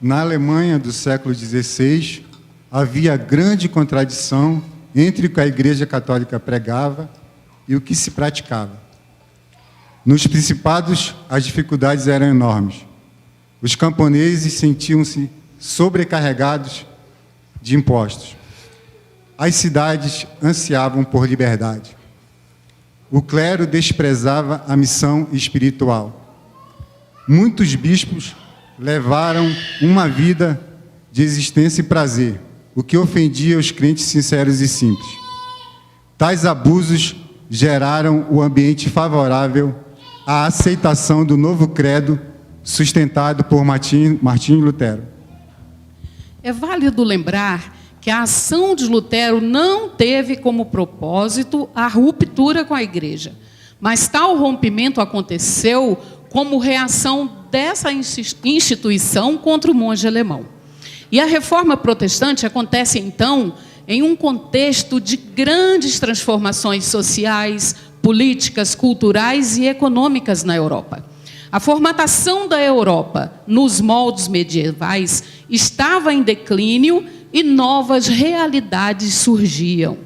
Na Alemanha do século XVI, havia grande contradição entre o que a Igreja Católica pregava e o que se praticava. Nos Principados, as dificuldades eram enormes. Os camponeses sentiam-se sobrecarregados de impostos. As cidades ansiavam por liberdade. O clero desprezava a missão espiritual. Muitos bispos levaram uma vida de existência e prazer, o que ofendia os crentes sinceros e simples. Tais abusos geraram o ambiente favorável à aceitação do novo credo sustentado por Martinho Lutero. É válido lembrar que a ação de Lutero não teve como propósito a ruptura com a Igreja, mas tal rompimento aconteceu como reação dessa instituição contra o monge alemão. E a Reforma Protestante acontece, então, em um contexto de grandes transformações sociais, políticas, culturais e econômicas na Europa. A formatação da Europa nos moldes medievais estava em declínio e novas realidades surgiam.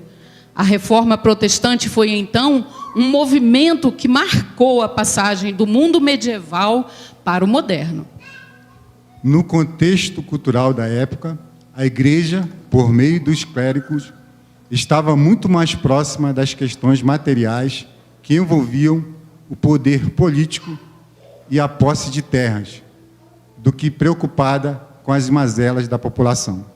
A Reforma Protestante foi, então, um movimento que marcou a passagem do mundo medieval para o moderno. No contexto cultural da época, a Igreja, por meio dos clérigos, estava muito mais próxima das questões materiais que envolviam o poder político e a posse de terras, do que preocupada com as mazelas da população.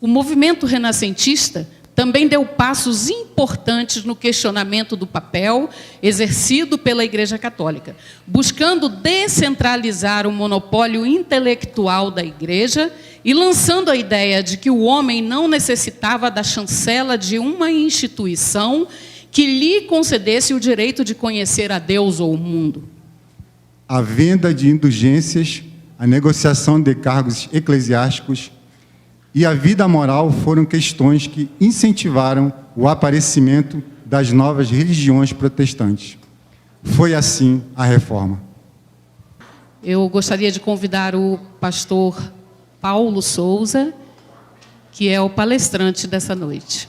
O movimento renascentista também deu passos importantes no questionamento do papel exercido pela Igreja Católica, buscando descentralizar o monopólio intelectual da Igreja e lançando a ideia de que o homem não necessitava da chancela de uma instituição que lhe concedesse o direito de conhecer a Deus ou o mundo. A venda de indulgências, a negociação de cargos eclesiásticos e a vida moral foram questões que incentivaram o aparecimento das novas religiões protestantes. Foi assim a Reforma. Eu gostaria de convidar o pastor Paulo Souza, que é o palestrante dessa noite.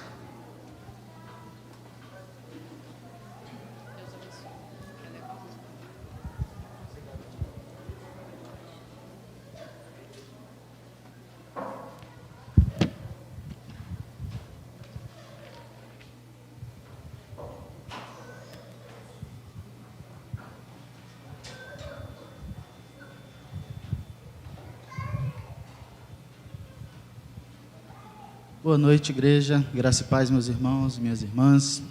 Boa noite, igreja. Graça e paz, meus irmãos, minhas irmãs.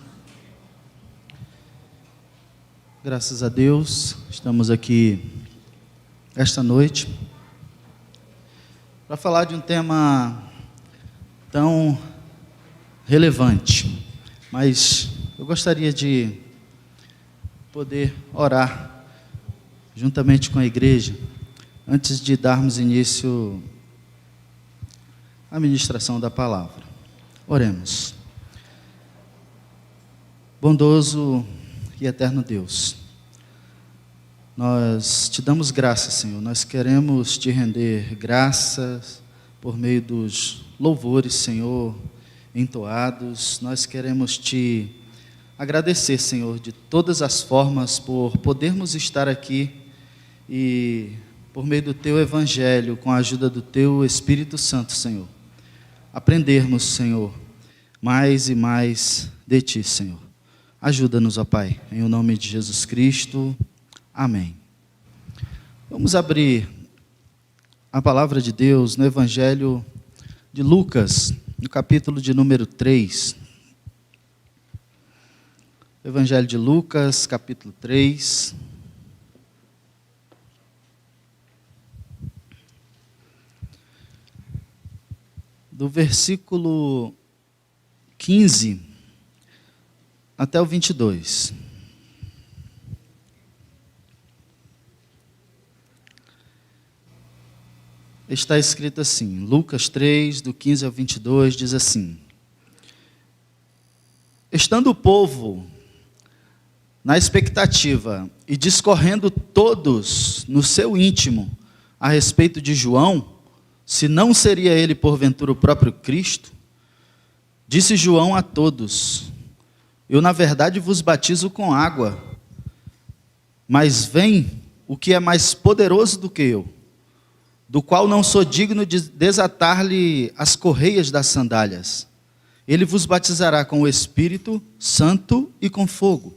Graças a Deus, estamos aqui esta noite para falar de um tema tão relevante. Mas eu gostaria de poder orar juntamente com a igreja antes de darmos início a ministração da palavra. Oremos. Bondoso e eterno Deus, nós te damos graças, Senhor. Nós queremos te render graças por meio dos louvores, Senhor, entoados. Nós queremos te agradecer, Senhor, de todas as formas por podermos estar aqui e por meio do teu evangelho, com a ajuda do teu Espírito Santo, Senhor, aprendermos, Senhor, mais e mais de Ti, Senhor. Ajuda-nos, ó Pai, em o nome de Jesus Cristo. Amém. Vamos abrir a palavra de Deus no Evangelho de Lucas, no capítulo de número 3. Evangelho de Lucas, capítulo 3. Do versículo 15 até o 22. Está escrito assim, Lucas 3, do 15 ao 22, diz assim: Estando o povo na expectativa e discorrendo todos no seu íntimo a respeito de João, se não seria ele porventura o próprio Cristo, disse João a todos: eu na verdade vos batizo com água, mas vem o que é mais poderoso do que eu, do qual não sou digno de desatar-lhe as correias das sandálias. Ele vos batizará com o Espírito Santo e com fogo.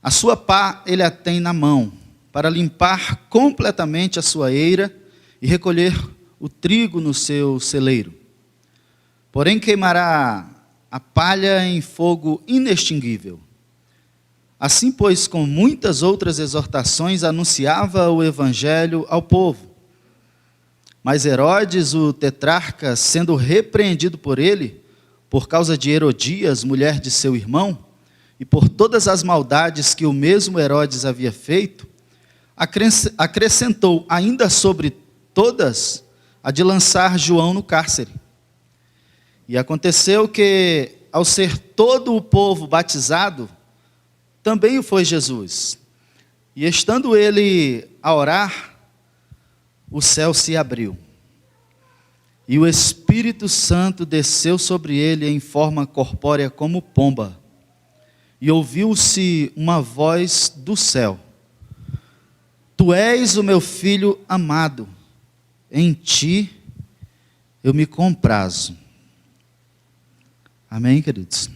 A sua pá ele a tem na mão, para limpar completamente a sua eira e recolher o trigo no seu celeiro. Porém queimará a palha em fogo inextinguível. Assim, pois, com muitas outras exortações, anunciava o evangelho ao povo. Mas Herodes, o tetrarca, sendo repreendido por ele, por causa de Herodias, mulher de seu irmão, e por todas as maldades que o mesmo Herodes havia feito, acrescentou ainda sobre todas a de lançar João no cárcere. E aconteceu que, ao ser todo o povo batizado, também o foi Jesus. E estando ele a orar, o céu se abriu. E o Espírito Santo desceu sobre ele em forma corpórea como pomba. E ouviu-se uma voz do céu: Tu és o meu filho amado, em ti eu me comprazo. Amém, queridos?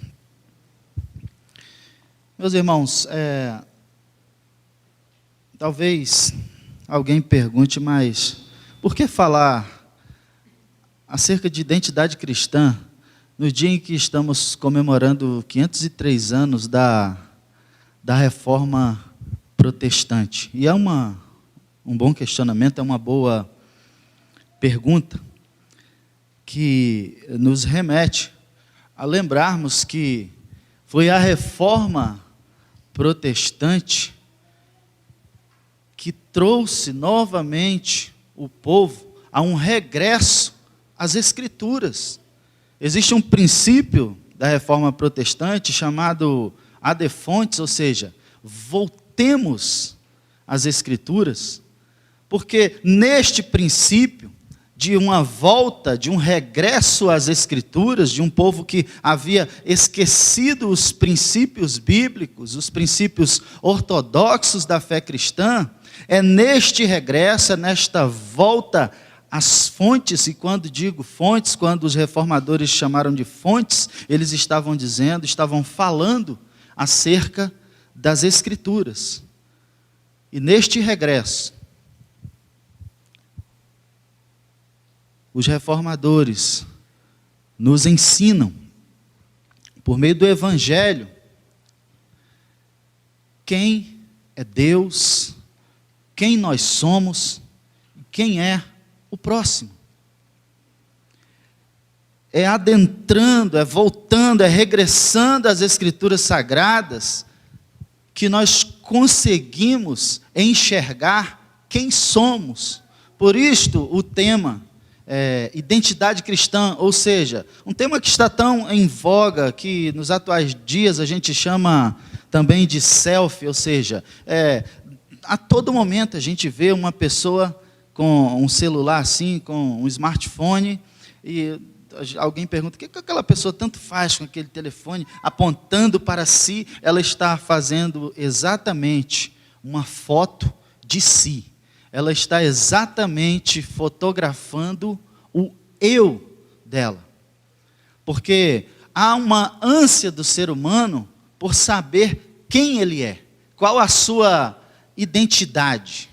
Meus irmãos, talvez alguém pergunte, mas por que falar acerca de identidade cristã no dia em que estamos comemorando 503 anos da Reforma Protestante? E é um bom questionamento, é uma boa pergunta que nos remete a lembrarmos que foi a Reforma Protestante que trouxe novamente o povo a um regresso às Escrituras. Existe um princípio da Reforma Protestante chamado ad fontes, ou seja, voltemos às Escrituras, porque neste princípio de uma volta, de um regresso às Escrituras, de um povo que havia esquecido os princípios bíblicos, os princípios ortodoxos da fé cristã, é neste regresso, é nesta volta às fontes, e quando digo fontes, quando os reformadores chamaram de fontes, eles estavam dizendo, estavam falando acerca das Escrituras. E neste regresso, os reformadores nos ensinam, por meio do Evangelho, quem é Deus, quem nós somos, quem é o próximo. É adentrando, é voltando, é regressando às Escrituras Sagradas, que nós conseguimos enxergar quem somos. Por isto, o tema identidade cristã, ou seja, um tema que está tão em voga, que nos atuais dias a gente chama também de selfie, ou seja, a todo momento a gente vê uma pessoa com um celular assim, com um smartphone, e alguém pergunta, o que aquela pessoa tanto faz com aquele telefone, apontando para si? Ela está fazendo exatamente uma foto de si. Ela está exatamente fotografando o eu dela. Porque há uma ânsia do ser humano por saber quem ele é, qual a sua identidade.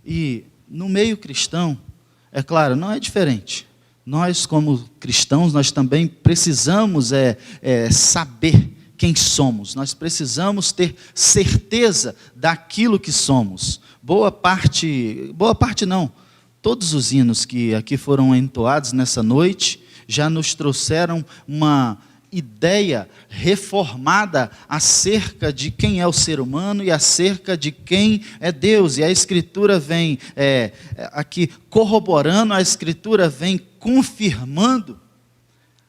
E no meio cristão, é claro, não é diferente. Nós, como cristãos, nós também precisamos saber quem somos. Nós precisamos ter certeza daquilo que somos. Boa parte não, todos os hinos que aqui foram entoados nessa noite já nos trouxeram uma ideia reformada acerca de quem é o ser humano e acerca de quem é Deus. E a Escritura vem aqui corroborando, a Escritura vem confirmando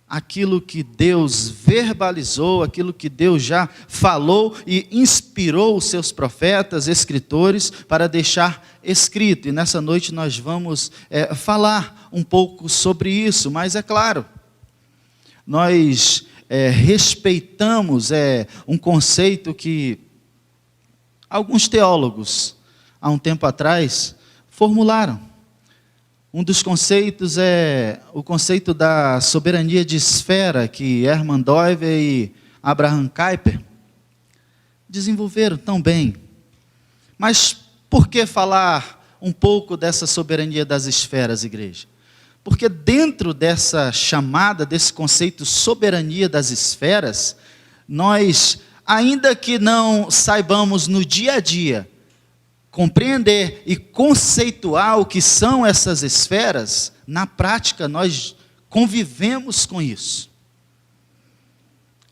aquilo que Deus verbalizou, aquilo que Deus já falou e inspirou os seus profetas, escritores, para deixar escrito. E nessa noite nós vamos falar um pouco sobre isso, mas é claro, nós respeitamos um conceito que alguns teólogos, há um tempo atrás, formularam. Um dos conceitos é o conceito da soberania de esfera, que Hermann Doiver e Abraham Kuyper desenvolveram tão bem. Mas por que falar um pouco dessa soberania das esferas, igreja? Porque dentro dessa chamada, desse conceito soberania das esferas, nós, ainda que não saibamos no dia a dia compreender e conceituar o que são essas esferas, na prática nós convivemos com isso.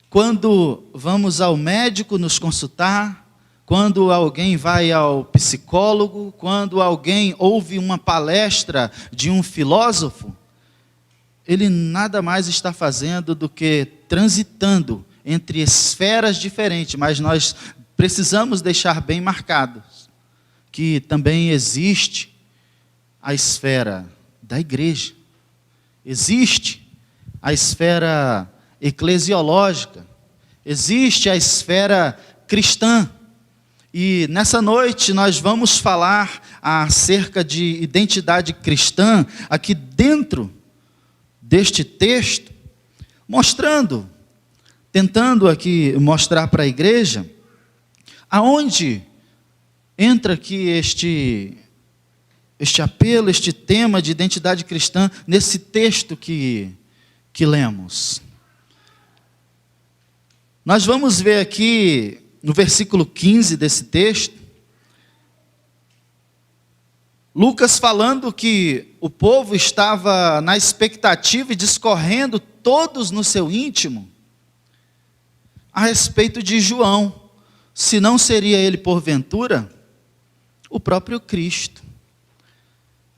Quando vamos ao médico nos consultar, quando alguém vai ao psicólogo, quando alguém ouve uma palestra de um filósofo, ele nada mais está fazendo do que transitando entre esferas diferentes, mas nós precisamos deixar bem marcado que também existe a esfera da igreja, existe a esfera eclesiológica, existe a esfera cristã. E nessa noite nós vamos falar acerca de identidade cristã, aqui dentro deste texto, tentando aqui mostrar para a igreja, aonde entra aqui este apelo, este tema de identidade cristã, nesse texto que lemos. Nós vamos ver aqui, no versículo 15 desse texto, Lucas falando que o povo estava na expectativa e discorrendo todos no seu íntimo, a respeito de João, se não seria ele porventura o próprio Cristo.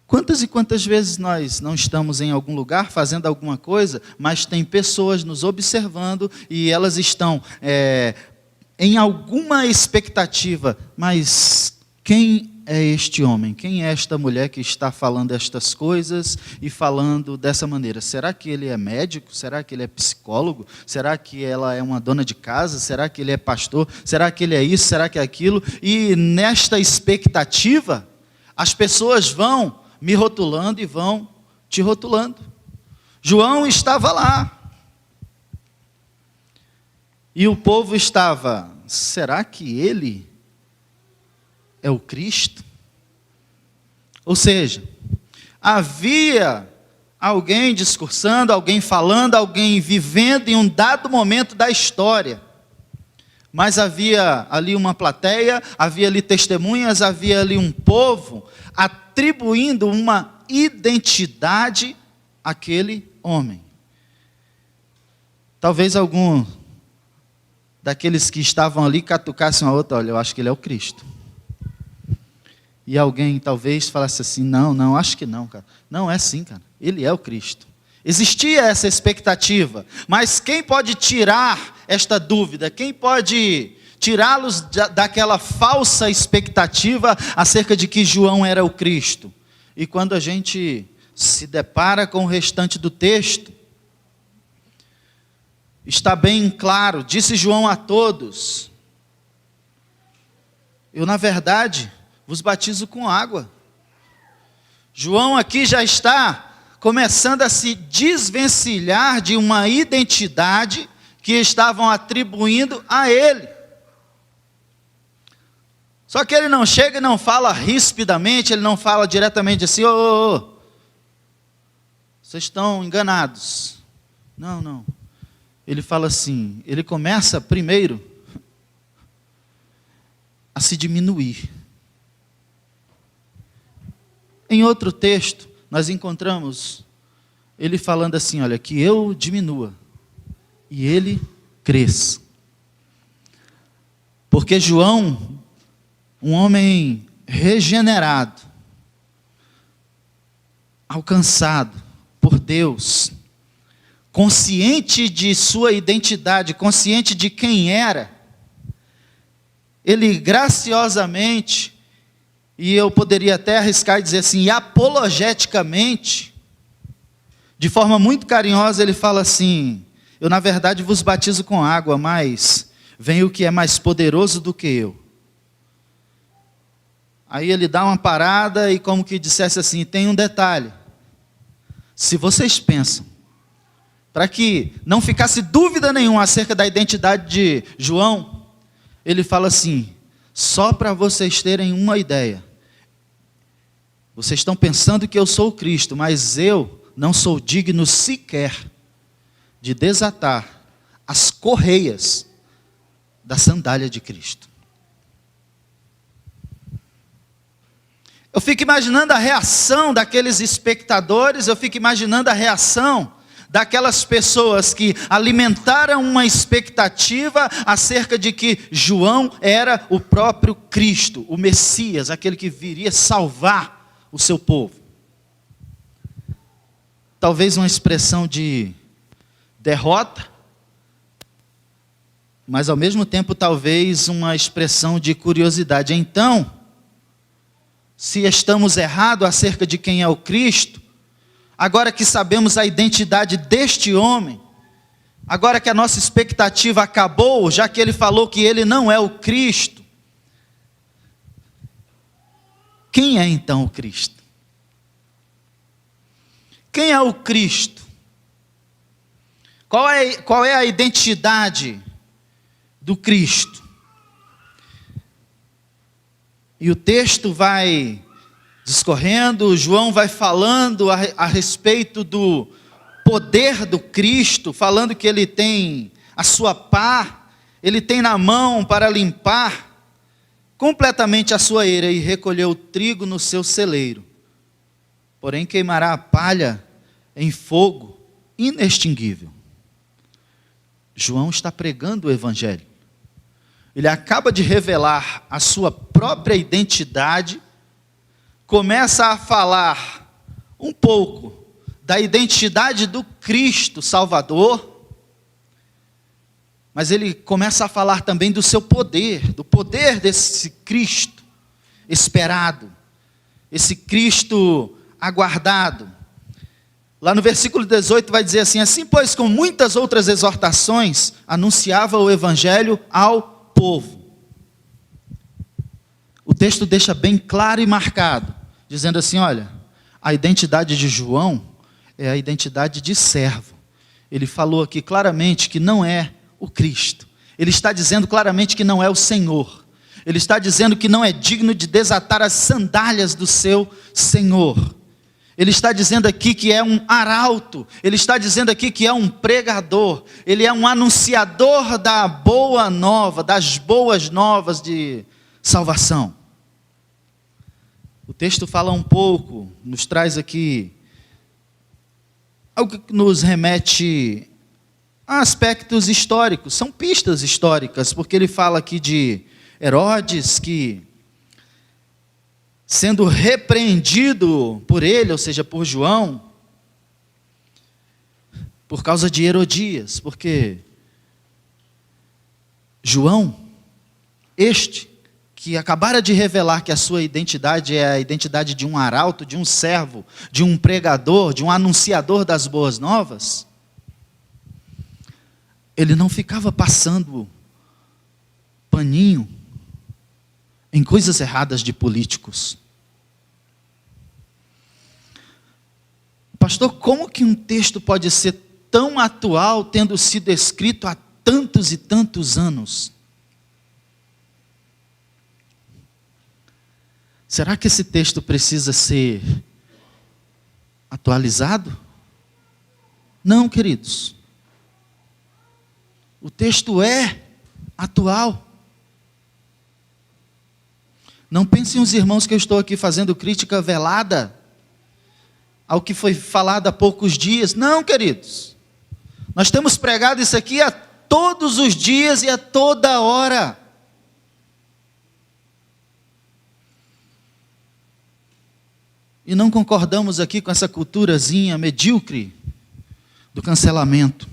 Quantas e quantas vezes nós não estamos em algum lugar fazendo alguma coisa, mas tem pessoas nos observando e elas estão em alguma expectativa, mas quem é este homem? Quem é esta mulher que está falando estas coisas e falando dessa maneira? Será que ele é médico? Será que ele é psicólogo? Será que ela é uma dona de casa? Será que ele é pastor? Será que ele é isso? Será que é aquilo? E nesta expectativa, as pessoas vão me rotulando e vão te rotulando. João estava lá. E o povo estava, será que ele é o Cristo? Ou seja, havia alguém discursando, alguém falando, alguém vivendo em um dado momento da história. Mas havia ali uma plateia, havia ali testemunhas, havia ali um povo atribuindo uma identidade àquele homem. Talvez algum daqueles que estavam ali catucassem a outra, olha, eu acho que ele é o Cristo. E alguém talvez falasse assim, não, acho que não, cara. Não, é sim, cara, ele é o Cristo. Existia essa expectativa, mas quem pode tirar esta dúvida? Quem pode tirá-los daquela falsa expectativa acerca de que João era o Cristo? E quando a gente se depara com o restante do texto, está bem claro, disse João a todos, eu na verdade vos batizo com água. João aqui já está começando a se desvencilhar de uma identidade que estavam atribuindo a ele. Só que ele não chega e não fala rispidamente, ele não fala diretamente assim, vocês estão enganados. Não. Ele fala assim, ele começa primeiro a se diminuir. Em outro texto, nós encontramos ele falando assim, olha, que eu diminua e ele cresça. Porque João, um homem regenerado, alcançado por Deus, consciente de sua identidade, consciente de quem era, ele graciosamente, e eu poderia até arriscar e dizer assim, e apologeticamente, de forma muito carinhosa, ele fala assim: eu na verdade vos batizo com água, mas vem o que é mais poderoso do que eu. Aí ele dá uma parada e como que dissesse assim, tem um detalhe. Se vocês pensam, para que não ficasse dúvida nenhuma acerca da identidade de João, ele fala assim, só para vocês terem uma ideia, vocês estão pensando que eu sou o Cristo, mas eu não sou digno sequer de desatar as correias da sandália de Cristo. Eu fico imaginando a reação daqueles espectadores, eu fico imaginando a reação daquelas pessoas que alimentaram uma expectativa acerca de que João era o próprio Cristo, o Messias, aquele que viria salvar o seu povo. Talvez uma expressão de derrota, mas ao mesmo tempo talvez uma expressão de curiosidade. Então, se estamos errados acerca de quem é o Cristo, agora que sabemos a identidade deste homem, agora que a nossa expectativa acabou, já que ele falou que ele não é o Cristo, quem é então o Cristo? Quem é o Cristo? Qual é a identidade do Cristo? E o texto vai discorrendo, João vai falando a respeito do poder do Cristo, falando que ele tem a sua pá, ele tem na mão para limpar completamente a sua eira e recolher o trigo no seu celeiro. Porém queimará a palha em fogo inextinguível. João está pregando o Evangelho. Ele acaba de revelar a sua própria identidade, começa a falar um pouco da identidade do Cristo Salvador, mas ele começa a falar também do seu poder, do poder desse Cristo esperado, esse Cristo aguardado. Lá no versículo 18 vai dizer assim: assim pois com muitas outras exortações anunciava o Evangelho ao povo. O texto deixa bem claro e marcado, dizendo assim, olha, a identidade de João é a identidade de servo. Ele falou aqui claramente que não é o Cristo. Ele está dizendo claramente que não é o Senhor. Ele está dizendo que não é digno de desatar as sandálias do seu Senhor. Ele está dizendo aqui que é um arauto, ele está dizendo aqui que é um pregador, ele é um anunciador da boa nova, das boas novas de salvação. O texto fala um pouco, nos traz aqui algo que nos remete a aspectos históricos, são pistas históricas, porque ele fala aqui de Herodes que, sendo repreendido por ele, ou seja, por João, por causa de Herodias, porque João, que acabara de revelar que a sua identidade é a identidade de um arauto, de um servo, de um pregador, de um anunciador das boas novas, ele não ficava passando paninho em coisas erradas de políticos. Pastor, como que um texto pode ser tão atual, tendo sido escrito há tantos e tantos anos? Será que esse texto precisa ser atualizado? Não, queridos. O texto é atual. Não pensem os irmãos que eu estou aqui fazendo crítica velada ao que foi falado há poucos dias. Não, queridos. Nós temos pregado isso aqui a todos os dias e a toda hora. E não concordamos aqui com essa culturazinha medíocre, do cancelamento.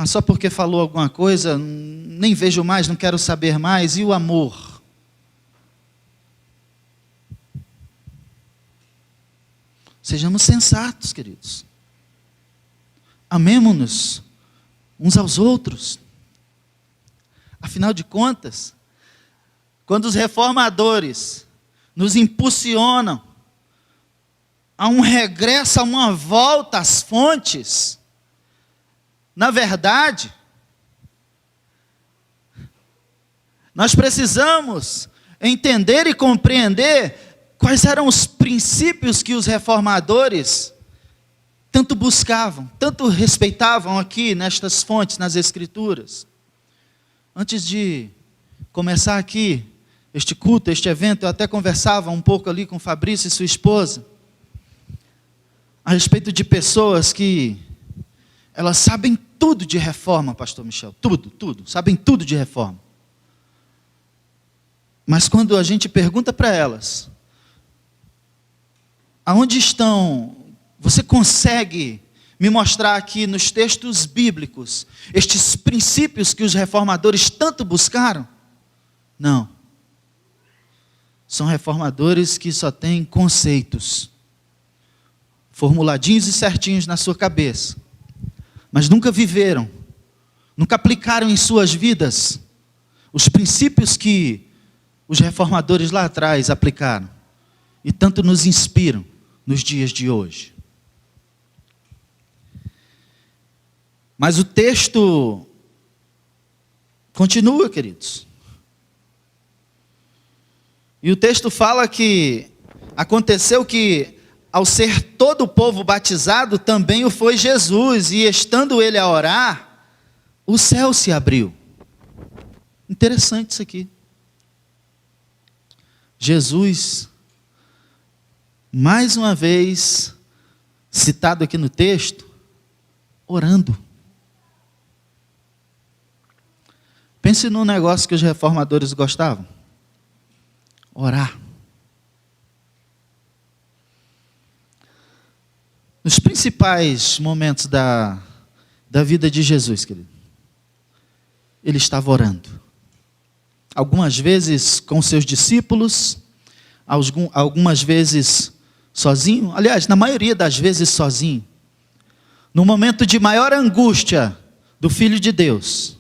Só porque falou alguma coisa, nem vejo mais, não quero saber mais. E o amor? Sejamos sensatos, queridos. Amemo-nos uns aos outros. Afinal de contas, quando os reformadores nos impulsionam a um regresso, a uma volta às fontes, na verdade, nós precisamos entender e compreender quais eram os princípios que os reformadores tanto buscavam, tanto respeitavam aqui nestas fontes, nas Escrituras. Antes de começar aqui este culto, este evento, eu até conversava um pouco ali com Fabrício e sua esposa, a respeito de pessoas que elas sabem tudo de reforma, pastor Michel, tudo, sabem tudo de reforma. Mas quando a gente pergunta para elas, aonde estão, você consegue me mostrar aqui nos textos bíblicos, estes princípios que os reformadores tanto buscaram? Não. São reformadores que só têm conceitos, formuladinhos e certinhos na sua cabeça, mas nunca viveram, nunca aplicaram em suas vidas os princípios que os reformadores lá atrás aplicaram e tanto nos inspiram nos dias de hoje. Mas o texto continua, queridos. E o texto fala que aconteceu que, ao ser todo o povo batizado, também o foi Jesus, e estando ele a orar, o céu se abriu. Interessante isso aqui. Jesus, mais uma vez, citado aqui no texto, orando. Pense num negócio que os reformadores gostavam: orar. Nos principais momentos da vida de Jesus, querido, ele estava orando. Algumas vezes com seus discípulos, algumas vezes sozinho, aliás, na maioria das vezes sozinho. No momento de maior angústia do Filho de Deus,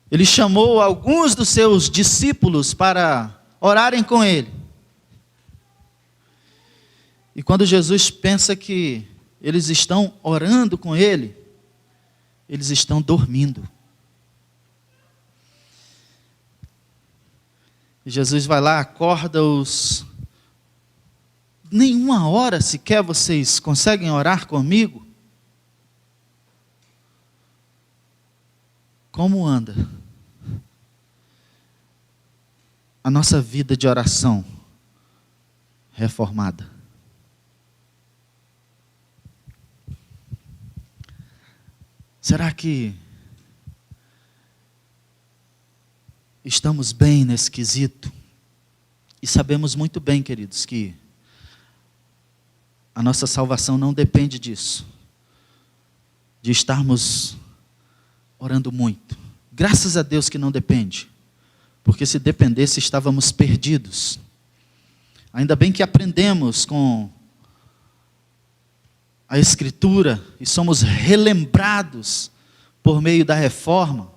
ele chamou alguns dos seus discípulos para orarem com ele. E quando Jesus pensa que eles estão orando com ele, eles estão dormindo. E Jesus vai lá, acorda-os. Nenhuma hora sequer vocês conseguem orar comigo? Como anda a nossa vida de oração reformada? Será que estamos bem nesse quesito? E sabemos muito bem, queridos, que a nossa salvação não depende disso, de estarmos orando muito. Graças a Deus que não depende, porque se dependesse estávamos perdidos. Ainda bem que aprendemos com a Escritura e somos relembrados por meio da reforma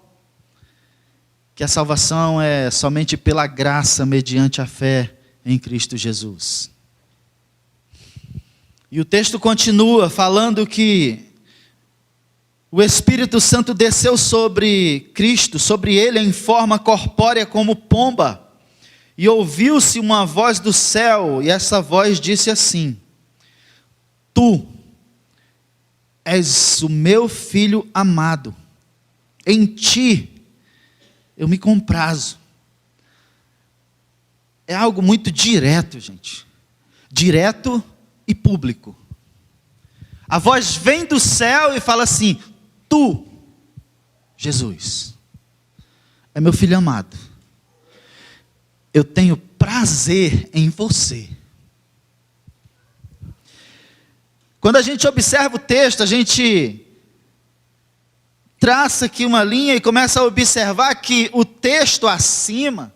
que a salvação é somente pela graça mediante a fé em Cristo Jesus. E o texto continua falando que o Espírito Santo desceu sobre Cristo, sobre ele em forma corpórea como pomba, e ouviu-se uma voz do céu, e essa voz disse assim: Tu és o meu filho amado, em ti eu me comprazo. É algo muito direto, gente. Direto e público. A voz vem do céu e fala assim: Tu, Jesus, é meu filho amado. Eu tenho prazer em você. Quando a gente observa o texto, a gente traça aqui uma linha e começa a observar que o texto acima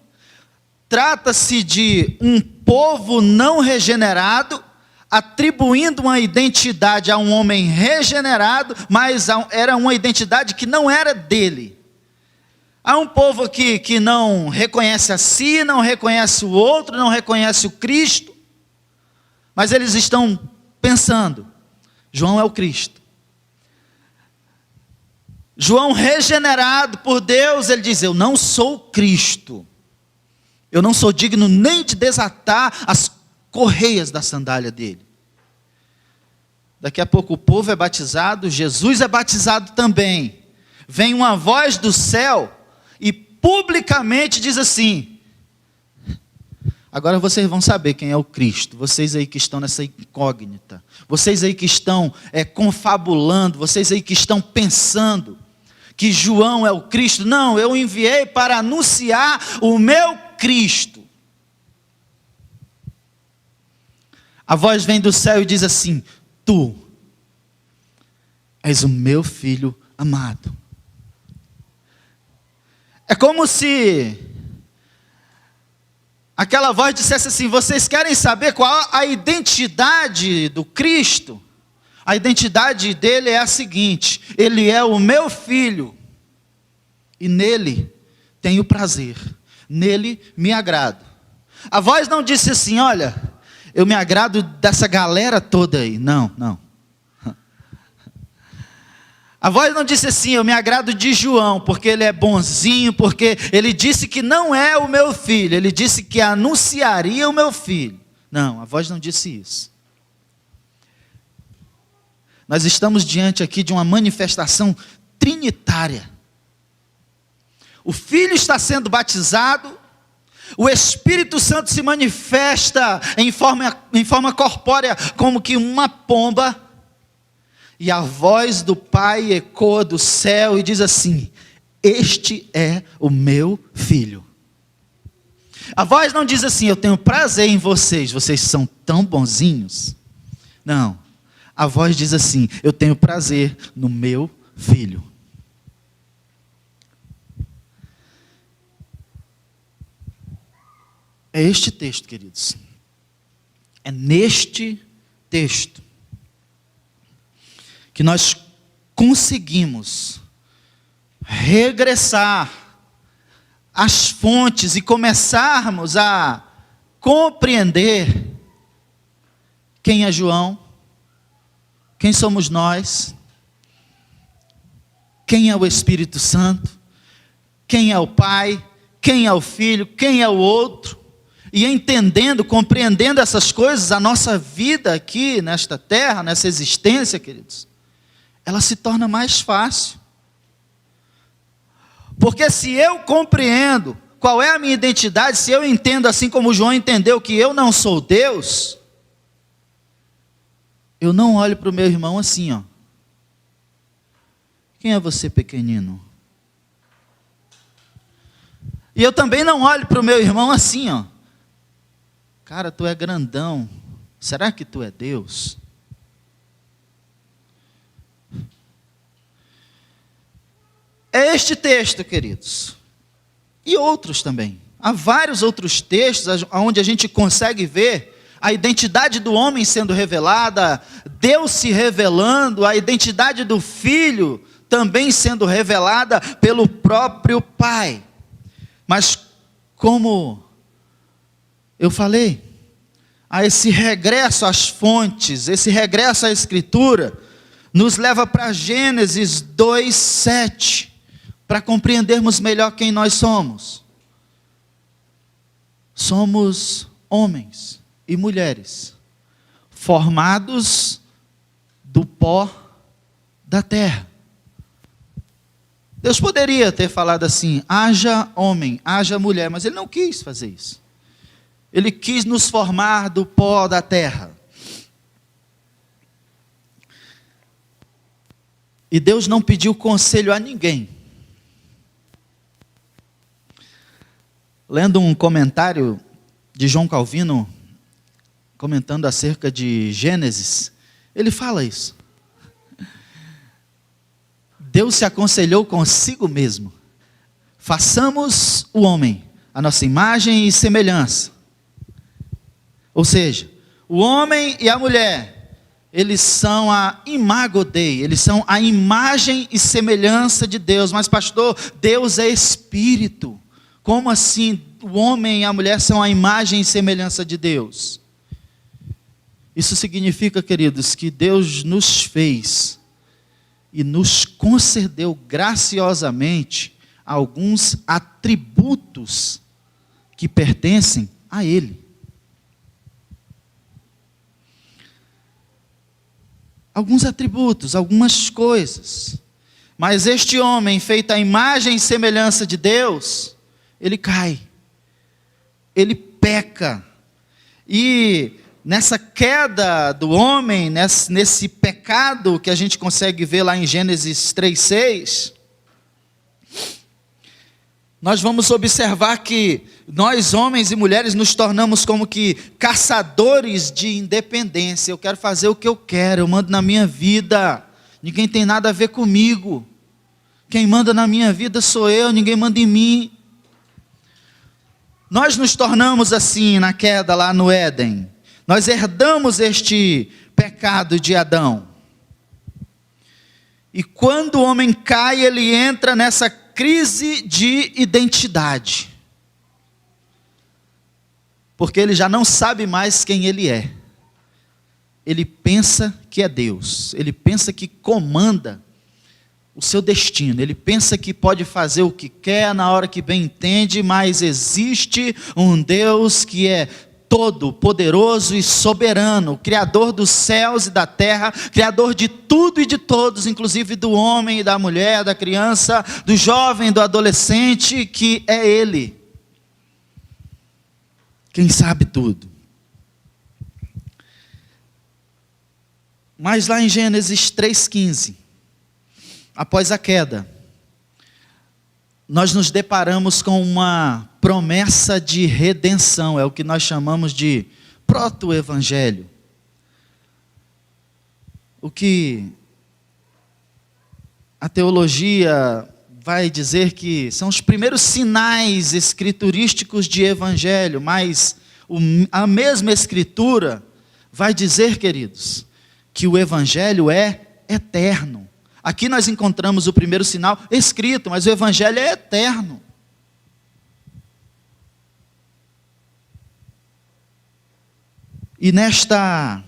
trata-se de um povo não regenerado, atribuindo uma identidade a um homem regenerado, mas era uma identidade que não era dele. Há um povo aqui que não reconhece a si, não reconhece o outro, não reconhece o Cristo, mas eles estão pensando, João é o Cristo. João, regenerado por Deus, ele diz, eu não sou o Cristo, eu não sou digno nem de desatar as correias da sandália dele. Daqui a pouco o povo é batizado, Jesus é batizado também. Vem uma voz do céu e publicamente diz assim, agora vocês vão saber quem é o Cristo, vocês aí que estão nessa incógnita, vocês aí que estão confabulando, vocês aí que estão pensando que João é o Cristo. Não, eu enviei para anunciar o meu Cristo. A voz vem do céu e diz assim, tu és o meu filho amado. É como se aquela voz dissesse assim, vocês querem saber qual a identidade do Cristo? A identidade dele é a seguinte, ele é o meu filho, e nele tenho prazer, nele me agrado. A voz não disse assim, olha, eu me agrado dessa galera toda aí, não. A voz não disse assim, eu me agrado de João, porque ele é bonzinho, porque ele disse que não é o meu filho, ele disse que anunciaria o meu filho. Não, a voz não disse isso. Nós estamos diante aqui de uma manifestação trinitária. O Filho está sendo batizado, o Espírito Santo se manifesta em forma corpórea, como que uma pomba, e a voz do Pai ecoa do céu e diz assim, este é o meu Filho. A voz não diz assim, eu tenho prazer em vocês, vocês são tão bonzinhos. Não. A voz diz assim, eu tenho prazer no meu Filho. É este texto, queridos. É neste texto que nós conseguimos regressar às fontes e começarmos a compreender quem é João, quem somos nós, quem é o Espírito Santo, quem é o Pai, quem é o Filho, quem é o outro, e entendendo, compreendendo essas coisas, a nossa vida aqui nesta terra, nessa existência, queridos, ela se torna mais fácil. Porque se eu compreendo qual é a minha identidade, se eu entendo assim como João entendeu que eu não sou Deus, eu não olho para o meu irmão assim, ó. Quem é você, pequenino? E eu também não olho para o meu irmão assim, ó. Cara, tu é grandão. Será que tu é Deus? É este texto, queridos. E outros também. Há vários outros textos onde a gente consegue ver a identidade do homem sendo revelada, Deus se revelando, a identidade do Filho também sendo revelada pelo próprio Pai. Mas como eu falei, a esse regresso às fontes, esse regresso à Escritura, nos leva para Gênesis 2:7, para compreendermos melhor quem nós somos. Somos homens e mulheres, formados do pó da terra. Deus poderia ter falado assim, haja homem, haja mulher, mas Ele não quis fazer isso. Ele quis nos formar do pó da terra. E Deus não pediu conselho a ninguém. Lendo um comentário de João Calvino, comentando acerca de Gênesis, Ele fala isso. Deus se aconselhou consigo mesmo. Façamos o homem, a nossa imagem e semelhança. Ou seja, o homem e a mulher, eles são a imago Dei, eles são a imagem e semelhança de Deus. Mas pastor, Deus é espírito. Como assim o homem e a mulher são a imagem e semelhança de Deus? Isso significa, queridos, que Deus nos fez e nos concedeu graciosamente alguns atributos que pertencem a Ele. Alguns atributos, algumas coisas. Mas este homem, feito à imagem e semelhança de Deus, ele cai. Ele peca. E nessa queda do homem, nesse pecado que a gente consegue ver lá em Gênesis 3:6, nós vamos observar que nós, homens e mulheres, nos tornamos como que caçadores de independência. Eu quero fazer o que eu quero, eu mando na minha vida, ninguém tem nada a ver comigo. Quem manda na minha vida sou eu, ninguém manda em mim. Nós nos tornamos assim na queda lá no Éden. Nós herdamos este pecado de Adão. E quando o homem cai, ele entra nessa crise de identidade. Porque ele já não sabe mais quem ele é. Ele pensa que é Deus. Ele pensa que comanda o seu destino. Ele pensa que pode fazer o que quer na hora que bem entende, mas existe um Deus que é todo poderoso e soberano, Criador dos céus e da terra, Criador de tudo e de todos, inclusive do homem e da mulher, da criança, do jovem, do adolescente, que é Ele. Quem sabe tudo. Mas lá em Gênesis 3:15, após a queda, nós nos deparamos com uma promessa de redenção, é o que nós chamamos de proto-evangelho. O que a teologia vai dizer que são os primeiros sinais escriturísticos de evangelho, mas a mesma escritura vai dizer, queridos, que o evangelho é eterno. Aqui nós encontramos o primeiro sinal escrito, mas o evangelho é eterno. E nesta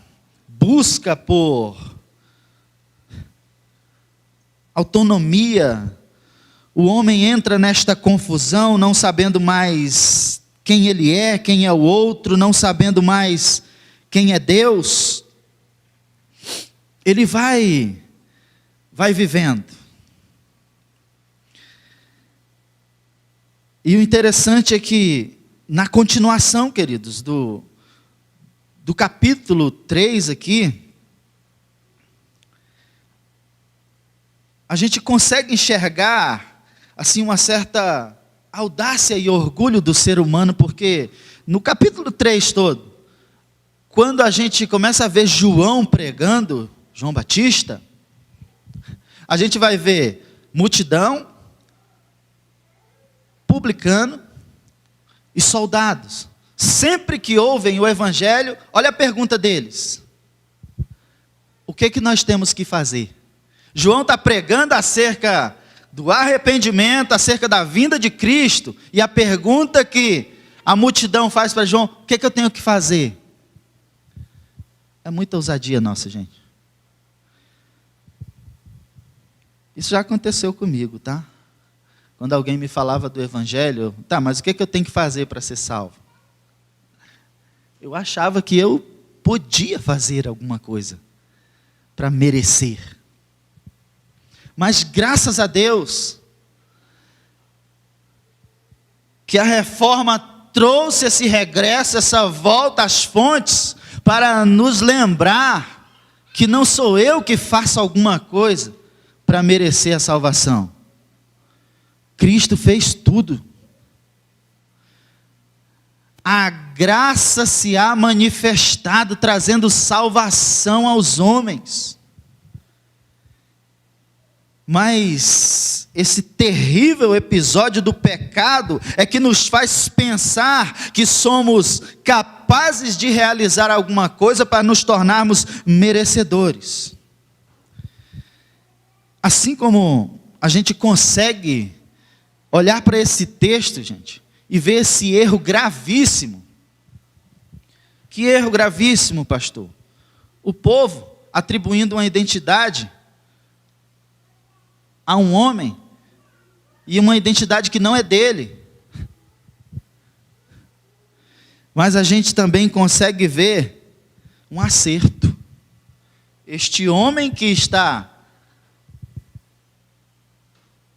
busca por autonomia, o homem entra nesta confusão, não sabendo mais quem ele é, quem é o outro, não sabendo mais quem é Deus. Ele vai vivendo. E o interessante é que, na continuação, queridos, do capítulo 3 aqui, a gente consegue enxergar, assim, uma certa audácia e orgulho do ser humano, porque no capítulo 3 todo, quando a gente começa a ver João pregando, João Batista, a gente vai ver multidão, publicano e soldados. Sempre que ouvem o evangelho, olha a pergunta deles: o que nós temos que fazer? João está pregando acerca do arrependimento, acerca da vinda de Cristo, e a pergunta que a multidão faz para João: o que eu tenho que fazer? É muita ousadia nossa, gente. Isso já aconteceu comigo, tá? Quando alguém me falava do evangelho, tá, mas o que eu tenho que fazer para ser salvo? Eu achava que eu podia fazer alguma coisa para merecer. Mas graças a Deus, que a reforma trouxe esse regresso, essa volta às fontes, para nos lembrar que não sou eu que faço alguma coisa para merecer a salvação. Cristo fez tudo. A graça se há manifestado, trazendo salvação aos homens. Mas esse terrível episódio do pecado é que nos faz pensar que somos capazes de realizar alguma coisa para nos tornarmos merecedores. Assim como a gente consegue olhar para esse texto, gente, e ver esse erro gravíssimo. Que erro gravíssimo, pastor? O povo atribuindo uma identidade a um homem, e uma identidade que não é dele. Mas a gente também consegue ver um acerto. Este homem que está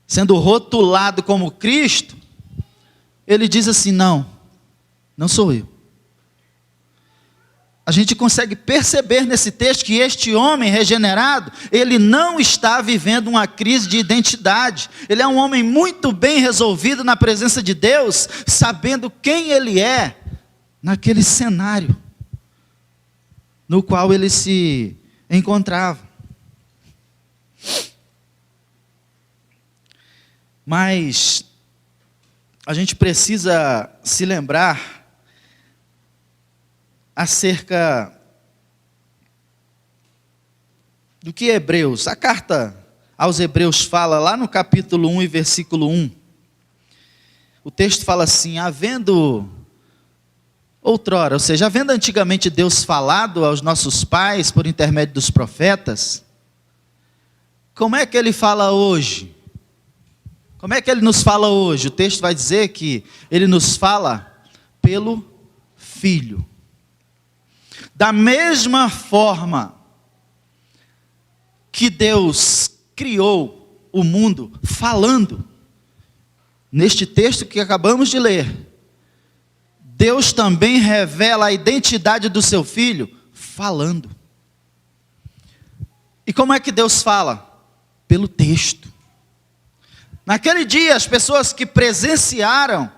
sendo rotulado como Cristo, ele diz assim: não sou eu. A gente consegue perceber nesse texto que este homem regenerado, ele não está vivendo uma crise de identidade. Ele é um homem muito bem resolvido na presença de Deus, sabendo quem ele é naquele cenário no qual ele se encontrava. Mas a gente precisa se lembrar acerca do que Hebreus, a carta aos Hebreus fala lá no capítulo 1 e versículo 1. O texto fala assim: havendo outrora, ou seja, havendo antigamente Deus falado aos nossos pais por intermédio dos profetas, como é que ele fala hoje? Como é que ele nos fala hoje? O texto vai dizer que ele nos fala pelo Filho. Da mesma forma que Deus criou o mundo falando, neste texto que acabamos de ler, Deus também revela a identidade do seu Filho falando. E como é que Deus fala? Pelo texto. Naquele dia, as pessoas que presenciaram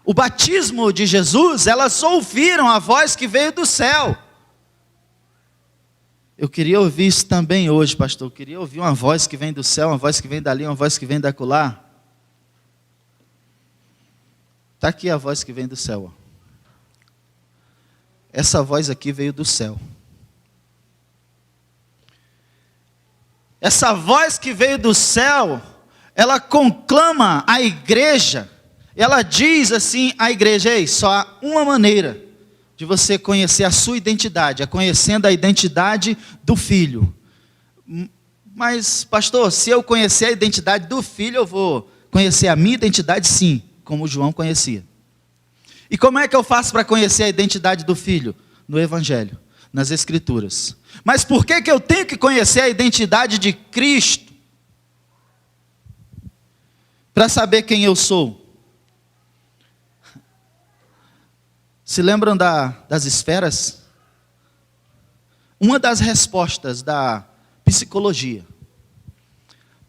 o batismo de Jesus, elas ouviram a voz que veio do céu. Eu queria ouvir isso também hoje, pastor. Eu queria ouvir uma voz que vem do céu, uma voz que vem dali, uma voz que vem dacolá. Está aqui a voz que vem do céu. Essa voz aqui veio do céu. Essa voz que veio do céu, ela conclama a igreja. Ela diz assim à igreja: ei, só há uma maneira de você conhecer a sua identidade, é conhecendo a identidade do Filho. Mas, pastor, se eu conhecer a identidade do Filho, eu vou conhecer a minha identidade? Sim, como João conhecia. E como é que eu faço para conhecer a identidade do Filho? No Evangelho, nas Escrituras. Mas por que eu tenho que conhecer a identidade de Cristo? Para saber quem eu sou. Se lembram das esferas? Uma das respostas da psicologia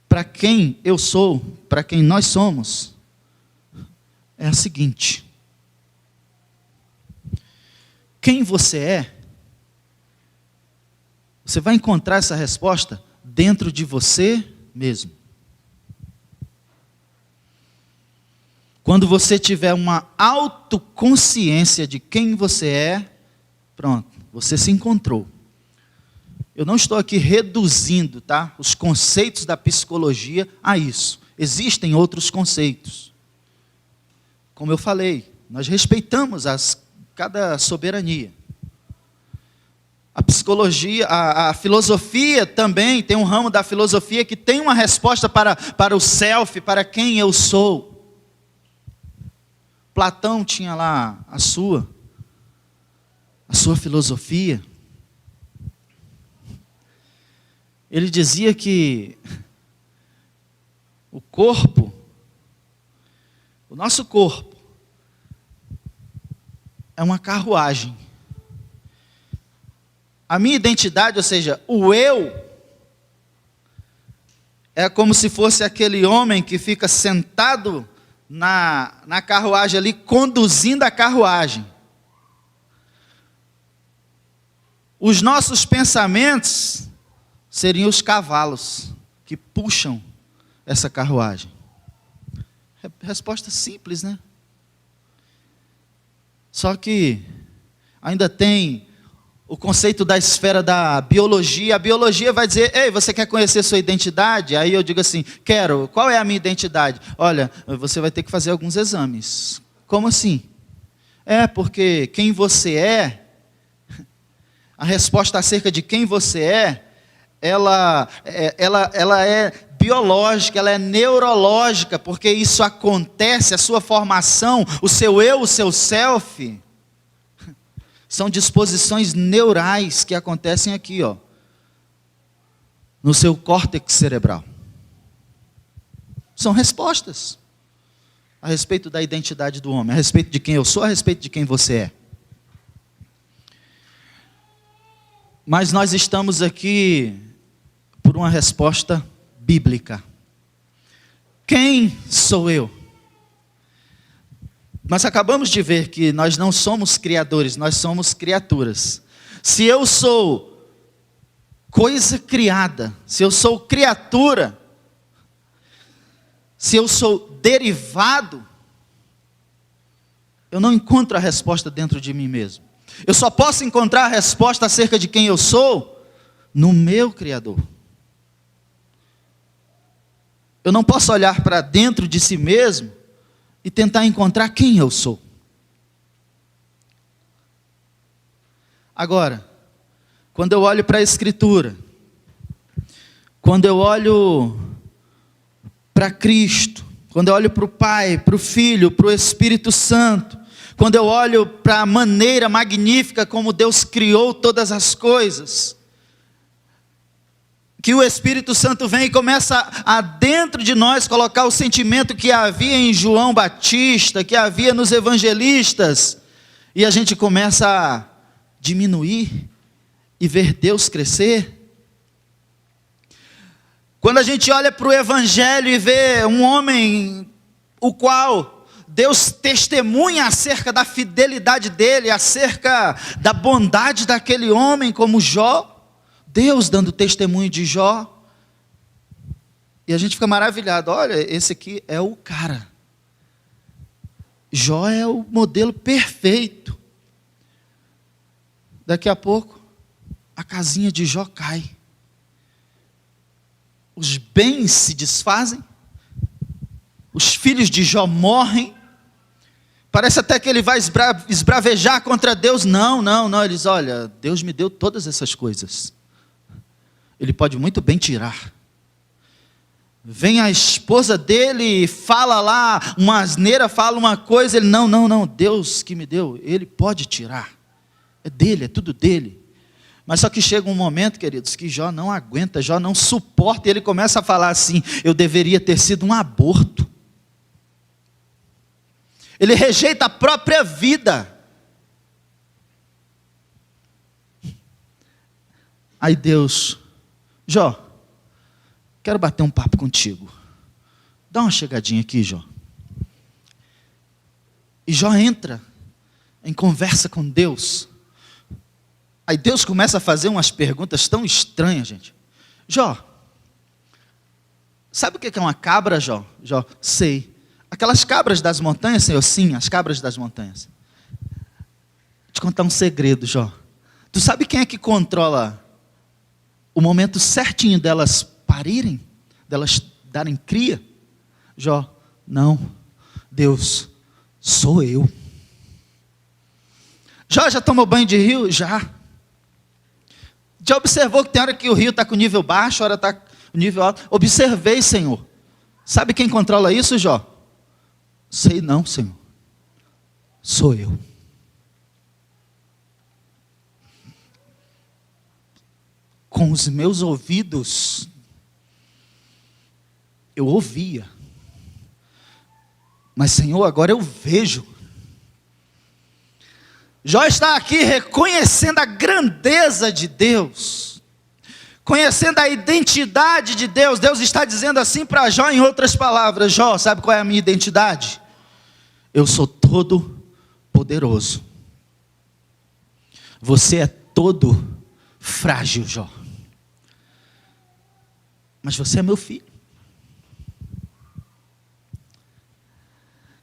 para quem eu sou, para quem nós somos, é a seguinte: quem você é, você vai encontrar essa resposta dentro de você mesmo. Quando você tiver uma autoconsciência de quem você é, pronto, você se encontrou. Eu não estou aqui reduzindo, tá, os conceitos da psicologia a isso. Existem outros conceitos. Como eu falei, nós respeitamos cada soberania. A psicologia, a filosofia também, tem um ramo da filosofia que tem uma resposta para o self, para quem eu sou. Platão tinha lá a sua filosofia. Ele dizia que o nosso corpo, é uma carruagem. A minha identidade, ou seja, o eu, é como se fosse aquele homem que fica sentado na carruagem ali, conduzindo a carruagem. os nossos pensamentos seriam os cavalos que puxam essa carruagem. Resposta simples, né? Só que ainda tem o conceito da esfera da biologia. A biologia vai dizer: ei, você quer conhecer sua identidade? Aí eu digo assim: quero. Qual é a minha identidade? Olha, você vai ter que fazer alguns exames. Como assim? Porque quem você é, a resposta acerca de quem você é, ela é biológica, ela é neurológica, porque isso acontece, a sua formação, o seu eu, o seu self, são disposições neurais que acontecem aqui, ó, no seu córtex cerebral. São respostas a respeito da identidade do homem, a respeito de quem eu sou, a respeito de quem você é. Mas nós estamos aqui por uma resposta bíblica. Quem sou eu? Nós acabamos de ver que nós não somos criadores, nós somos criaturas. Se eu sou coisa criada, se eu sou criatura, se eu sou derivado, eu não encontro a resposta dentro de mim mesmo. Eu só posso encontrar a resposta acerca de quem eu sou no meu Criador. Eu não posso olhar para dentro de si mesmo e tentar encontrar quem eu sou. Agora, quando eu olho para a Escritura, quando eu olho para Cristo, quando eu olho para o Pai, para o Filho, para o Espírito Santo, quando eu olho para a maneira magnífica como Deus criou todas as coisas, que o Espírito Santo vem e começa a dentro de nós colocar o sentimento que havia em João Batista, que havia nos evangelistas, e a gente começa a diminuir e ver Deus crescer. Quando a gente olha para o Evangelho e vê um homem, o qual Deus testemunha acerca da fidelidade dele, acerca da bondade daquele homem, como Jó, Deus dando testemunho de Jó, e a gente fica maravilhado. Olha, esse aqui é o cara. Jó é o modelo perfeito. Daqui a pouco, a casinha de Jó cai. Os bens se desfazem, os filhos de Jó morrem, parece até que ele vai esbravejar contra Deus. Não, eles, olha, Deus me deu todas essas coisas, Ele pode muito bem tirar. Vem a esposa dele e fala lá, uma asneira, fala uma coisa, ele, não, Deus que me deu, Ele pode tirar, é dele, é tudo dele. Mas só que chega um momento, queridos, que Jó não aguenta, Jó não suporta, e ele começa a falar assim: eu deveria ter sido um aborto. Ele rejeita a própria vida. Aí Deus: Jó, quero bater um papo contigo. Dá uma chegadinha aqui, Jó. E Jó entra em conversa com Deus. Aí Deus começa a fazer umas perguntas tão estranhas, gente. Jó, sabe o que é uma cabra, Jó? Jó, sei. Aquelas cabras das montanhas, Senhor? Sim, as cabras das montanhas. Vou te contar um segredo, Jó. Tu sabe quem é que controla o momento certinho delas parirem? Delas darem cria? Jó, não. Deus, sou eu. Jó, já tomou banho de rio? Já. Já observou que tem hora que o rio está com nível baixo, hora está com nível alto? Observei, Senhor. Sabe quem controla isso, Jó? Sei não, Senhor. Sou eu. Com os meus ouvidos, eu ouvia. Mas, Senhor, agora eu vejo. Jó está aqui reconhecendo a grandeza de Deus, conhecendo a identidade de Deus. Deus está dizendo assim para Jó, em outras palavras: Jó, sabe qual é a minha identidade? Eu sou todo poderoso. Você é todo frágil, Jó. Mas você é meu filho.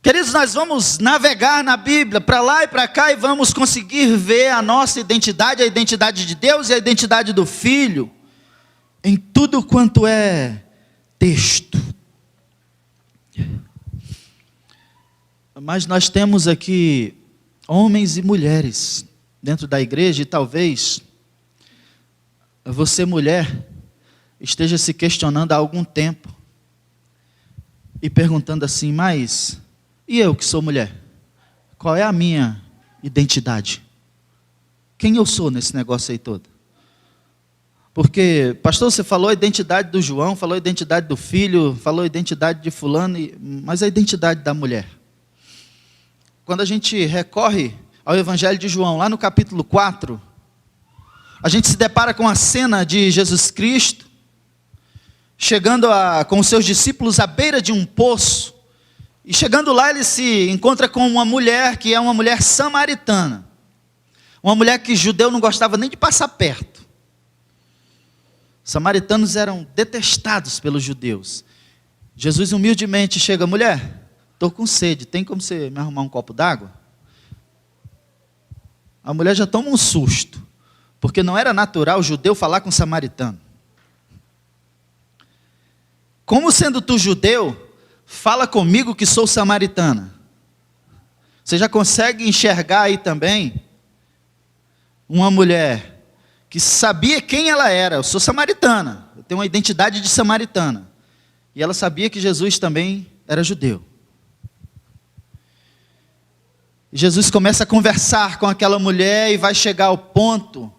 Queridos, nós vamos navegar na Bíblia para lá e para cá e vamos conseguir ver a nossa identidade, a identidade de Deus e a identidade do Filho em tudo quanto é texto. Mas nós temos aqui homens e mulheres dentro da igreja e talvez você, mulher, esteja se questionando há algum tempo e perguntando assim, mas e eu que sou mulher? Qual é a minha identidade? Quem eu sou nesse negócio aí todo? Porque, pastor, você falou a identidade do João, falou a identidade do filho, falou a identidade de fulano, mas a identidade da mulher. Quando a gente recorre ao Evangelho de João, lá no capítulo 4, a gente se depara com a cena de Jesus Cristo, chegando com os seus discípulos à beira de um poço, e chegando lá ele se encontra com uma mulher que é uma mulher samaritana, uma mulher que judeu não gostava nem de passar perto. Samaritanos eram detestados pelos judeus. Jesus humildemente chega, mulher, estou com sede, tem como você me arrumar um copo d'água? A mulher já toma um susto, porque não era natural o judeu falar com o samaritano. Como sendo tu judeu, fala comigo que sou samaritana. Você já consegue enxergar aí também uma mulher que sabia quem ela era. Eu sou samaritana, eu tenho uma identidade de samaritana. E ela sabia que Jesus também era judeu. E Jesus começa a conversar com aquela mulher e vai chegar ao ponto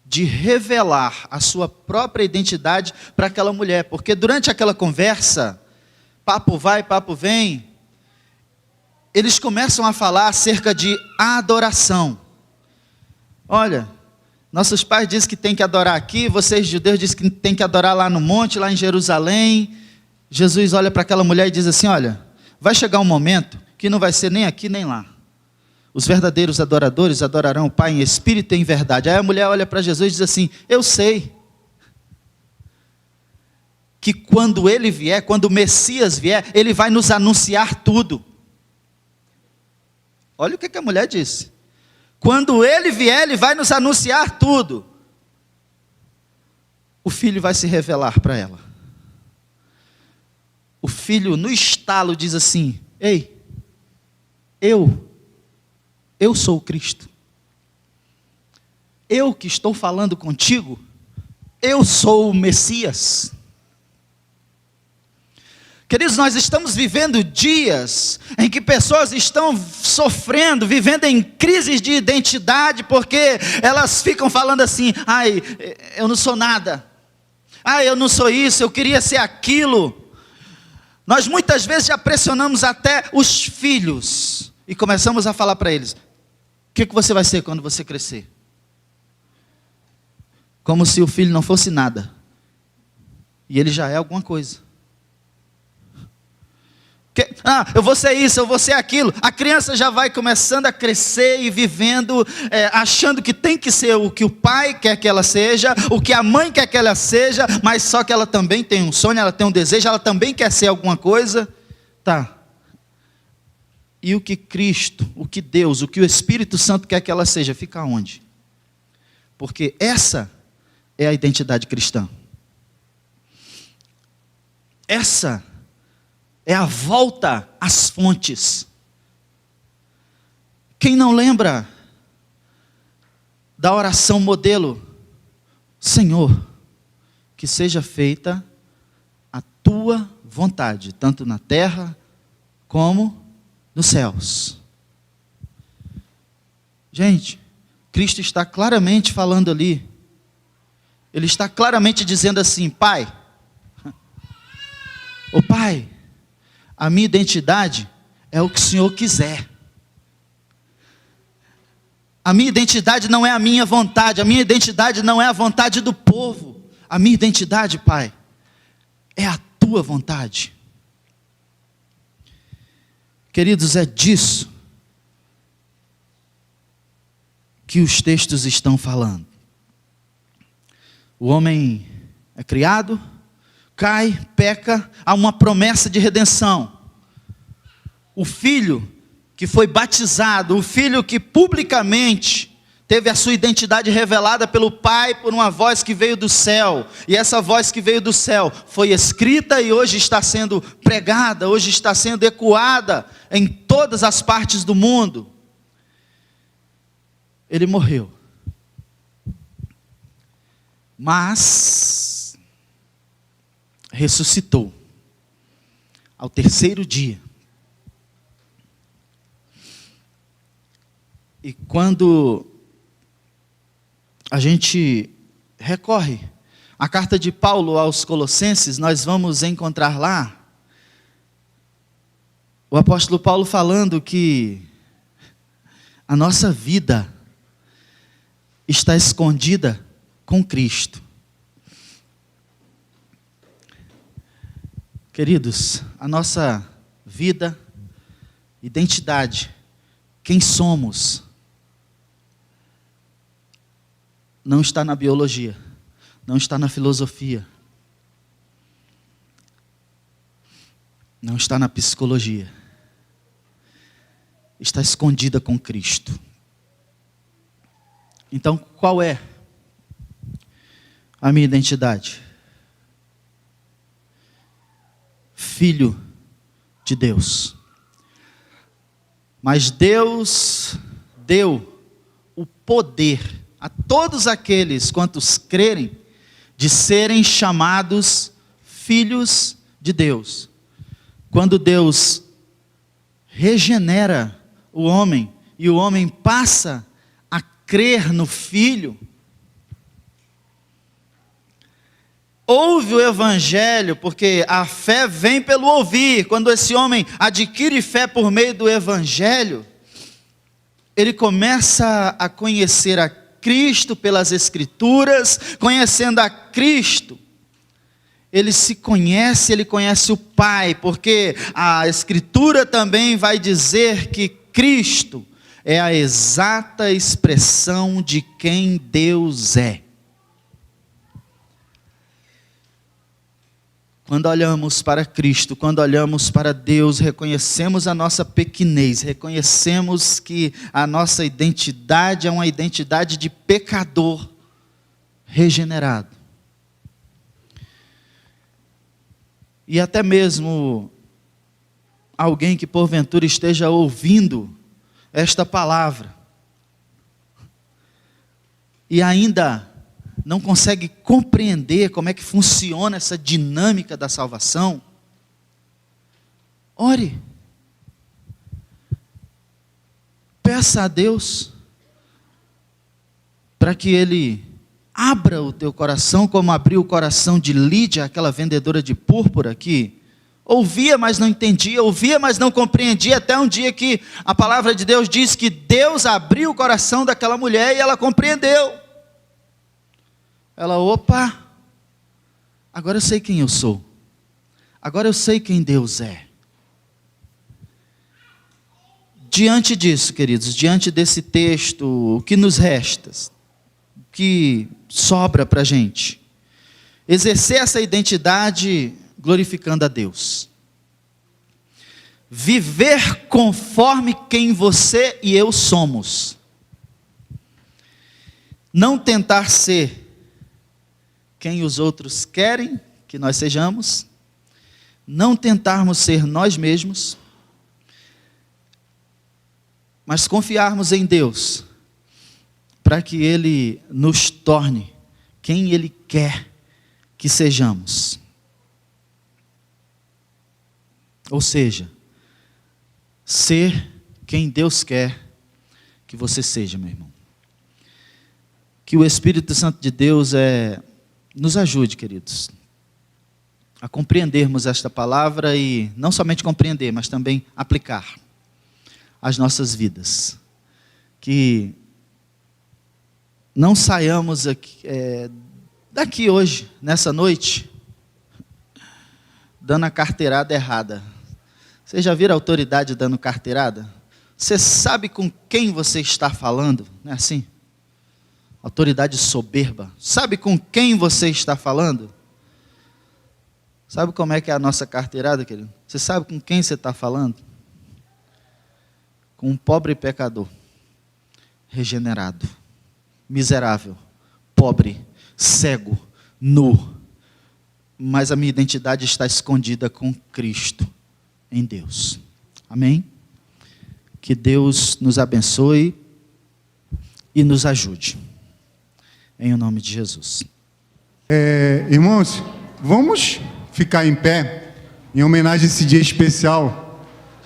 de revelar a sua própria identidade para aquela mulher. Porque durante aquela conversa, papo vai, papo vem, eles começam a falar acerca de adoração. Olha, nossos pais dizem que tem que adorar aqui, vocês judeus dizem que tem que adorar lá no monte, lá em Jerusalém. Jesus olha para aquela mulher e diz assim, olha, vai chegar um momento que não vai ser nem aqui nem lá. Os verdadeiros adoradores adorarão o Pai em espírito e em verdade. Aí a mulher olha para Jesus e diz assim, eu sei que quando ele vier, quando o Messias vier, ele vai nos anunciar tudo. Olha o que a mulher disse. Quando ele vier, ele vai nos anunciar tudo. O filho vai se revelar para ela. O filho, no estalo, diz assim, ei, eu sou o Cristo. Eu que estou falando contigo, eu sou o Messias. Queridos, nós estamos vivendo dias em que pessoas estão sofrendo, vivendo em crises de identidade, porque elas ficam falando assim, ai, eu não sou nada, ai, eu não sou isso, eu queria ser aquilo. Nós muitas vezes já pressionamos até os filhos, e começamos a falar para eles, o que você vai ser quando você crescer? Como se o filho não fosse nada, e ele já é alguma coisa. Eu vou ser isso, eu vou ser aquilo. A criança já vai começando a crescer e vivendo, achando que tem que ser o que o pai quer que ela seja, o que a mãe quer que ela seja, mas só que ela também tem um sonho, ela tem um desejo, ela também quer ser alguma coisa. Tá. E o que Cristo, o que Deus, o que o Espírito Santo quer que ela seja, fica onde? Porque essa é a identidade cristã. Essa é a volta às fontes. Quem não lembra da oração modelo? Senhor, que seja feita a tua vontade, tanto na terra como nos céus. Gente, Cristo está claramente falando ali. Ele está claramente dizendo assim, Pai, ô Pai, a minha identidade é o que o Senhor quiser. A minha identidade não é a minha vontade, a minha identidade não é a vontade do povo. A minha identidade, Pai, é a tua vontade. Queridos, é disso que os textos estão falando. O homem é criado, cai, peca, há uma promessa de redenção. O filho que foi batizado, o filho que publicamente teve a sua identidade revelada pelo Pai por uma voz que veio do céu. E essa voz que veio do céu foi escrita e hoje está sendo pregada, hoje está sendo ecoada em todas as partes do mundo. Ele morreu. Mas ressuscitou ao terceiro dia. E quando a gente recorre à carta de Paulo aos Colossenses, nós vamos encontrar lá o apóstolo Paulo falando que a nossa vida está escondida com Cristo. Queridos, a nossa vida, identidade, quem somos, não está na biologia, não está na filosofia, não está na psicologia, está escondida com Cristo. Então, qual é a minha identidade? Filho de Deus. Mas Deus deu o poder a todos aqueles quantos crerem de serem chamados filhos de Deus. Quando Deus regenera o homem e o homem passa a crer no Filho, ouve o Evangelho, porque a fé vem pelo ouvir. Quando esse homem adquire fé por meio do Evangelho, ele começa a conhecer a Cristo pelas Escrituras. Conhecendo a Cristo, ele se conhece, ele conhece o Pai, porque a Escritura também vai dizer que Cristo é a exata expressão de quem Deus é. Quando olhamos para Cristo, quando olhamos para Deus, reconhecemos a nossa pequenez, reconhecemos que a nossa identidade é uma identidade de pecador regenerado. E até mesmo alguém que porventura esteja ouvindo esta palavra e ainda não consegue compreender como é que funciona essa dinâmica da salvação, ore. Peça a Deus para que Ele abra o teu coração, como abriu o coração de Lídia, aquela vendedora de púrpura que ouvia, mas não entendia, ouvia, mas não compreendia, até um dia que a palavra de Deus diz que Deus abriu o coração daquela mulher e ela compreendeu. Ela, opa, agora eu sei quem eu sou. Agora eu sei quem Deus é. Diante disso, queridos, diante desse texto, o que nos resta? O que sobra para a gente? Exercer essa identidade glorificando a Deus. Viver conforme quem você e eu somos. Não tentar ser quem os outros querem que nós sejamos, não tentarmos ser nós mesmos, mas confiarmos em Deus, para que Ele nos torne quem Ele quer que sejamos. Ou seja, ser quem Deus quer que você seja, meu irmão. Que o Espírito Santo de Deus nos ajude, queridos, a compreendermos esta palavra e não somente compreender, mas também aplicar às nossas vidas. Que não saiamos daqui hoje, nessa noite, dando a carteirada errada. Vocês já viram a autoridade dando carteirada? Você sabe com quem você está falando, não é assim? autoridade soberba. Sabe com quem você está falando? Sabe como é que é a nossa carteirada, querido? Você sabe com quem você está falando? Com um pobre pecador, regenerado, miserável, pobre, cego, nu. Mas a minha identidade está escondida com Cristo em Deus. Amém? Que Deus nos abençoe e nos ajude. Em nome de Jesus. Irmãos, vamos ficar em pé em homenagem a esse dia especial.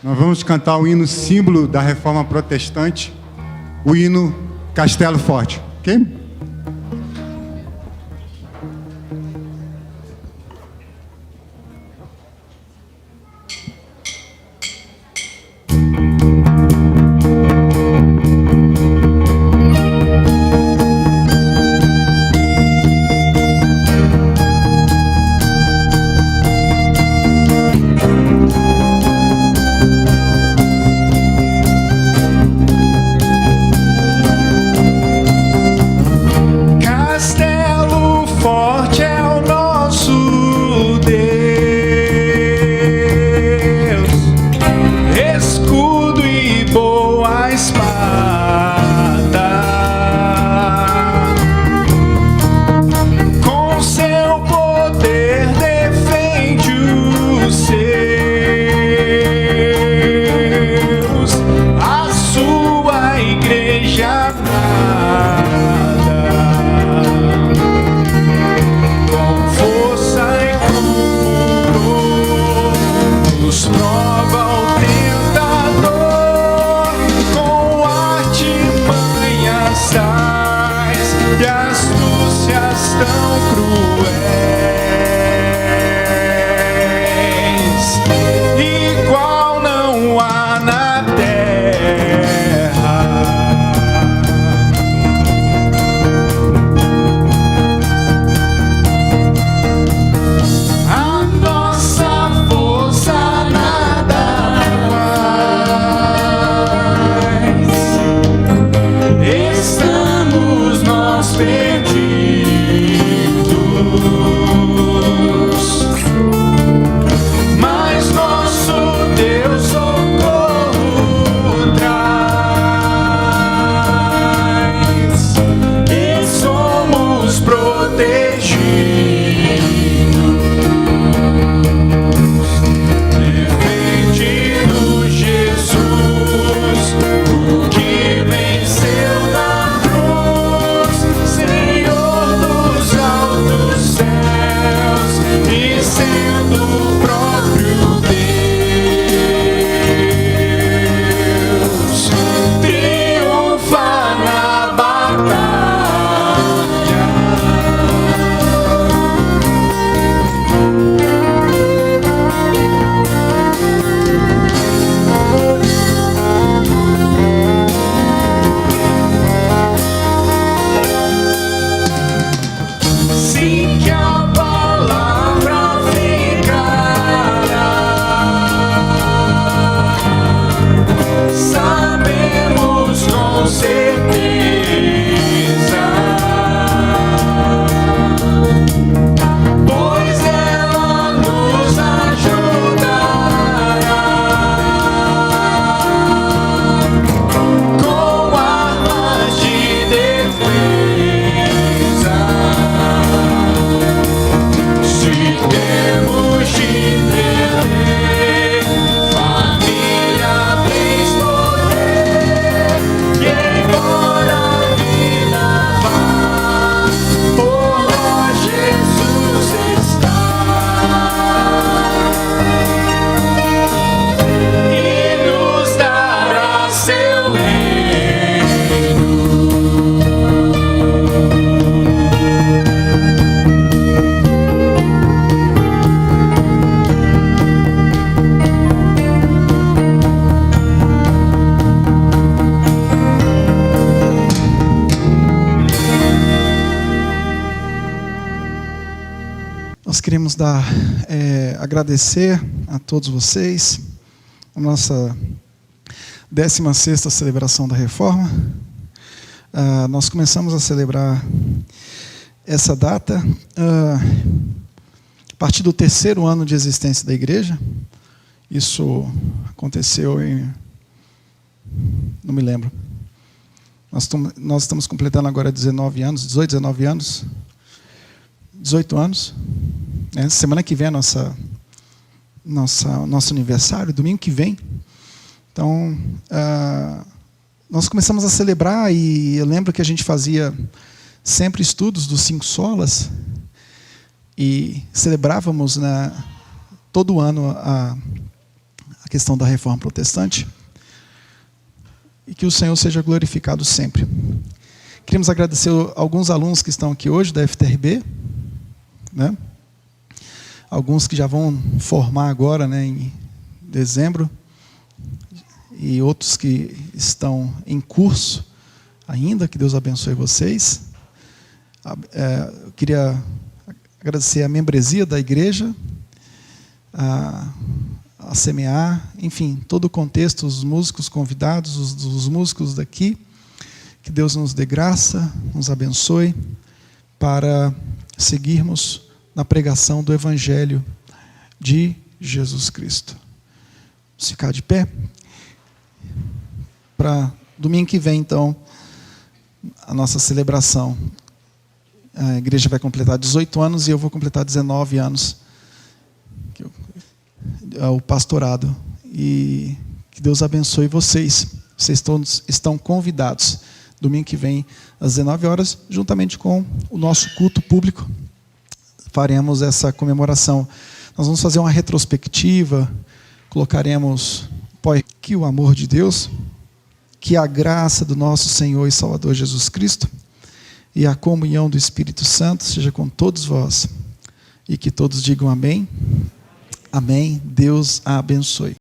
Nós vamos cantar o hino símbolo da Reforma Protestante, o hino Castelo Forte. Ok? Queremos agradecer a todos vocês a nossa 16ª celebração da Reforma. nós começamos a celebrar essa data a partir do 3º ano de existência da igreja. Isso aconteceu em... não me lembro. Nós estamos completando agora 19 anos, 18, 19 anos. 18 anos. Semana que vem é nosso aniversário, domingo que vem. Então, nós começamos a celebrar, e eu lembro que a gente fazia sempre estudos dos 5 solas, e celebrávamos todo ano a questão da reforma protestante, e que o Senhor seja glorificado sempre. Queríamos agradecer alguns alunos que estão aqui hoje, da FTRB, né? Alguns que já vão formar agora, né, em dezembro, e outros que estão em curso ainda. Que Deus abençoe vocês. Eu queria agradecer a membresia da igreja, a semear, enfim, todo o contexto, os músicos convidados, os músicos daqui. Que Deus nos dê graça, nos abençoe, para seguirmos na pregação do Evangelho de Jesus Cristo. Vamos ficar de pé. Para domingo que vem, então, a nossa celebração. A igreja vai completar 18 anos e eu vou completar 19 anos. O pastorado. E que Deus abençoe vocês. Vocês todos estão convidados. Domingo que vem, às 19 horas, juntamente com o nosso culto público, faremos essa comemoração. Nós vamos fazer uma retrospectiva, colocaremos que o amor de Deus, que a graça do nosso Senhor e Salvador Jesus Cristo e a comunhão do Espírito Santo seja com todos vós. E que todos digam amém. Amém. Deus a abençoe.